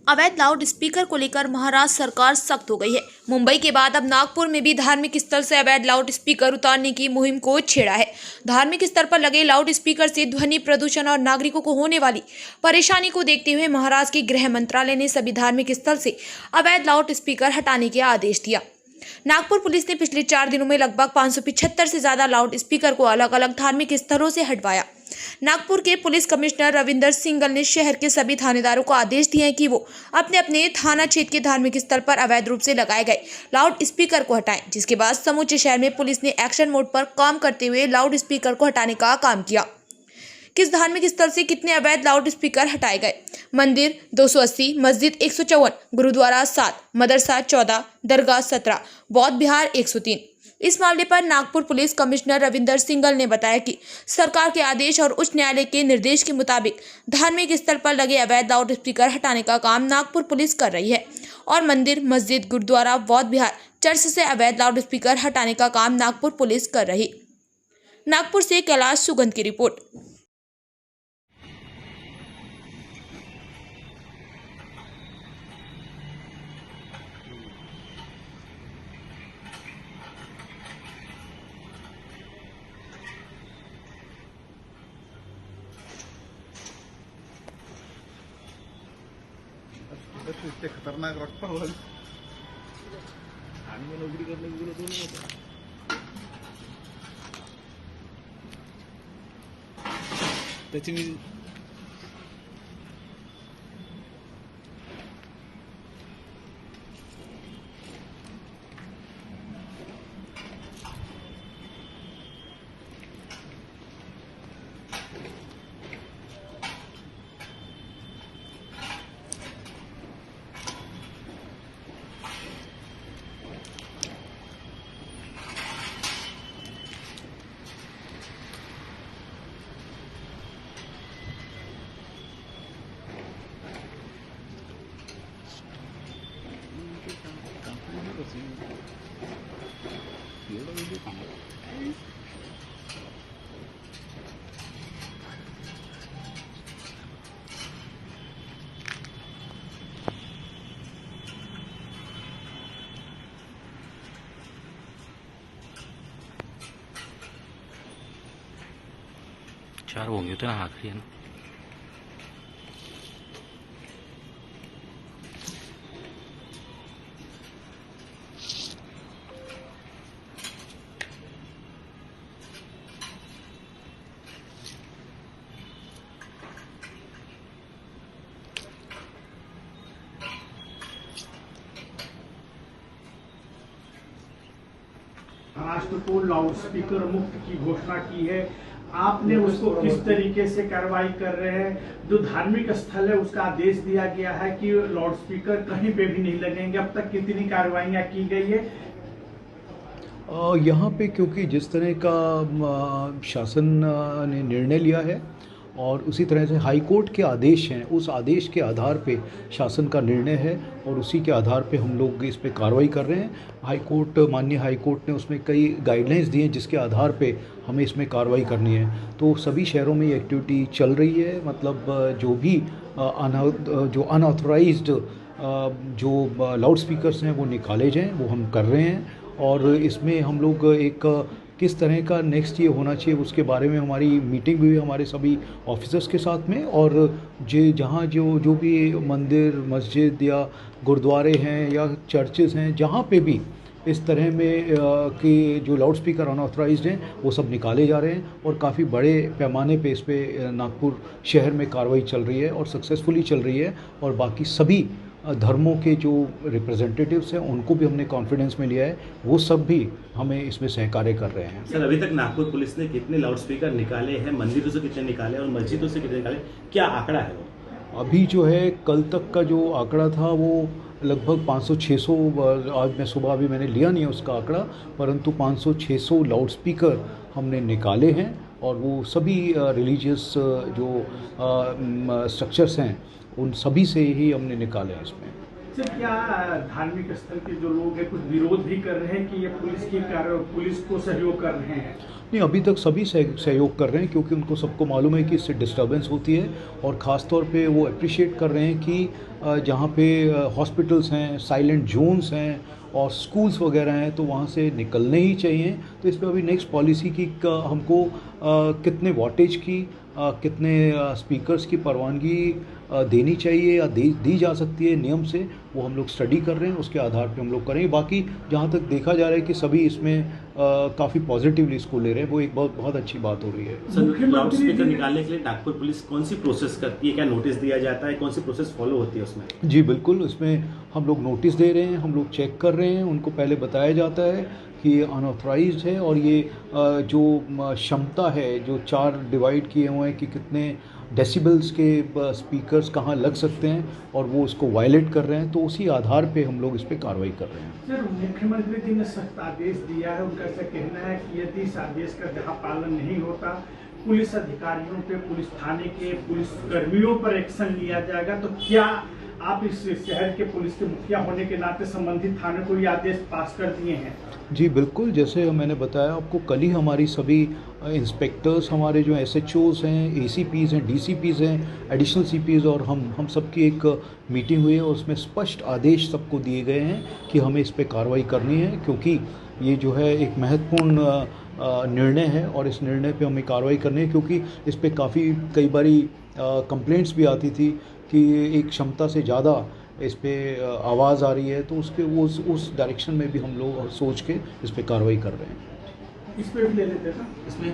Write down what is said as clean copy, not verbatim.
अवैध loud speaker को लेकर महाराष्ट्र सरकार सख्त हो गई है। मुंबई के बाद अब नागपुर में भी धार्मिक स्थल से अवैध लाउड स्पीकर उतारने की मुहिम को छेड़ा है। धार्मिक स्थल पर लगे लाउड स्पीकर से ध्वनि प्रदूषण और नागरिकों को होने वाली परेशानी को देखते हुए महाराष्ट्र के गृह मंत्रालय ने सभी धार्मिक स्थल से अवैध लाउड स्पीकर हटाने के आदेश दिया। नागपुर पुलिस ने पिछले 4 दिनों में लगभग 575 से ज्यादा लाउड स्पीकर को अलग अलग धार्मिक स्थलों से हटवाया। नागपुर के पुलिस कमिश्नर रविंदर सिंगल ने शहर के सभी थानेदारों को आदेश दिए हैं कि वो अपने अपने थाना क्षेत्र के धार्मिक स्थल पर अवैध रूप से लगाए गए लाउड स्पीकर को हटाएं, जिसके बाद समूचे शहर में पुलिस ने एक्शन मोड पर काम करते हुए लाउड स्पीकर को हटाने का काम किया। किस धार्मिक स्थल से कितने अवैध लाउड स्पीकर हटाए गए? मंदिर 280, मस्जिद 154, गुरुद्वारा 7, मदरसा 14, दरगाह 17, बौद्ध विहार 103। इस मामले पर Nagpur police commissioner Ravinder single ने बताया कि सरकार के आदेश और उच्च न्यायालय के निर्देश के मुताबिक धार्मिक स्थल पर लगे अवैध लाउड स्पीकर हटाने का काम नागपुर पुलिस कर रही है और मंदिर, मस्जिद, गुरुद्वारा, बौद्ध विहार, चर्च से अवैध लाउड स्पीकर हटाने का काम नागपुर पुलिस कर रही। नागपुर से कैलाश सुगंध की रिपोर्ट। इतने खतरनाक रखता हुआ आणि में नोकरी करने की जरूरत नहीं होता। त्याची मी 4 होंगे तो ना आखिरी है ना। महाराष्ट्र को लाउड स्पीकर मुक्त की घोषणा की है, आपने उसको किस तरीके से कार्रवाई कर रहे हैं? जो धार्मिक स्थल है उसका आदेश दिया गया है कि लाउड स्पीकर कहीं पे भी नहीं लगेंगे। अब तक कितनी कार्रवाइयां की गई है? यहाँ पे क्योंकि जिस तरह का शासन ने निर्णय लिया है और उसी तरह से हाई कोर्ट के आदेश हैं, उस आदेश के आधार पे शासन का निर्णय है और उसी के आधार पे हम लोग इस पे कार्रवाई कर रहे हैं। माननीय हाई कोर्ट ने उसमें कई गाइडलाइंस दिए जिसके आधार पे हमें इसमें कार्रवाई करनी है। तो सभी शहरों में ये एक्टिविटी चल रही है, मतलब जो भी अनऑथराइज्ड जो लाउड स्पीकर्स हैं वो निकाले जाएँ, वो हम कर रहे हैं। और इसमें हम लोग एक किस तरह का नेक्स्ट ये होना चाहिए उसके बारे में हमारी मीटिंग भी हुई हमारे सभी ऑफिसर्स के साथ में। और जहाँ जो भी मंदिर, मस्जिद या गुरुद्वारे हैं या चर्चेज़ हैं, जहाँ पे भी इस तरह में कि जो लाउड स्पीकर अनऑथराइज्ड हैं वो सब निकाले जा रहे हैं और काफ़ी बड़े पैमाने पे इस पे नागपुर शहर में कार्रवाई चल रही है और सक्सेसफुली चल रही है। और बाकी सभी धर्मों के जो रिप्रेजेंटेटिव्स हैं उनको भी हमने कॉन्फिडेंस में लिया है, वो सब भी हमें इसमें सहकार्य कर रहे हैं। सर, अभी तक नागपुर पुलिस ने कितने लाउड स्पीकर निकाले हैं, मंदिरों से कितने निकाले और मस्जिदों से कितने निकाले, क्या आंकड़ा है वो? अभी जो है कल तक का जो आंकड़ा था वो लगभग 500-600, आज मैं सुबह अभी मैंने लिया नहीं है उसका आंकड़ा, परंतु 500-600 लाउड स्पीकर हमने निकाले हैं और वो सभी रिलीजियस जो स्ट्रक्चर्स हैं उन सभी से ही हमने निकाले हैं इसमें। सर क्या धार्मिक स्थल के जो लोग हैं कुछ विरोध भी कर रहे हैं कि ये पुलिस को सहयोग कर रहे हैं? नहीं, अभी तक सभी सहयोग कर रहे हैं क्योंकि उनको सबको मालूम है कि इससे डिस्टर्बेंस होती है और ख़ास तौर पे वो अप्रिशिएट कर रहे हैं कि जहाँ पे हॉस्पिटल्स हैं, साइलेंट जोन्स हैं और स्कूल्स वगैरह हैं तो वहाँ से निकलने ही चाहिए। तो इस पर अभी नेक्स्ट पॉलिसी की हमको कितने वॉटेज की कितने स्पीकर्स की परवानगी देनी चाहिए या दी जा सकती है नियम से, वो हम लोग स्टडी कर रहे हैं, उसके आधार पे हम लोग करेंगे। बाकी जहाँ तक देखा जा रहा है कि सभी इसमें काफ़ी पॉजिटिवली इसको ले रहे हैं, वो एक बहुत अच्छी बात हो रही है। सर, लाउड स्पीकर निकालने के लिए नागपुर पुलिस कौन सी प्रोसेस करती है? क्या नोटिस दिया जाता है? कौन सी प्रोसेस फॉलो होती है उसमें? जी बिल्कुल, इसमें हम लोग नोटिस दे रहे हैं, हम लोग चेक कर रहे हैं, उनको पहले बताया जाता है कि ये अनऑथराइज्ड है और ये जो क्षमता है जो 4 डिवाइड किए हुए हैं कि कितने डेसिबल्स के स्पीकर्स कहाँ लग सकते हैं और वो उसको वायलेट कर रहे हैं, तो उसी आधार पे हम लोग इस पे कार्रवाई कर रहे हैं। सर, मुख्यमंत्री जी ने सख्त आदेश दिया है, उनका ऐसा कहना है कि यदि इस आदेश का जहाँ पालन नहीं होता पुलिस अधिकारियों पे, पुलिस थाने के पुलिस कर्मियों पर एक्शन लिया जाएगा। तो क्या आप इस शहर के पुलिस के मुखिया होने के नाते संबंधित थाने को ये आदेश पास कर दिए हैं? जी बिल्कुल, जैसे मैंने बताया आपको, कल ही हमारी सभी इंस्पेक्टर्स, हमारे जो SHOs हैं, ACPs हैं, DCPs हैं, एडिशनल CPs और हम सबकी एक मीटिंग हुई है और उसमें स्पष्ट आदेश सबको दिए गए हैं कि हमें इस पे कार्रवाई करनी है क्योंकि ये जो है एक महत्वपूर्ण निर्णय है और इस निर्णय पे हमें कार्रवाई करनी है क्योंकि इस पे कई बारी कंप्लेंट्स भी आती थी कि एक क्षमता से ज़्यादा इस पे आवाज़ आ रही है, तो उसके उस डायरेक्शन में भी हम लोग सोच के इस पे कार्रवाई कर रहे हैं। इस पे भी ले लेते हैं ना, इसमें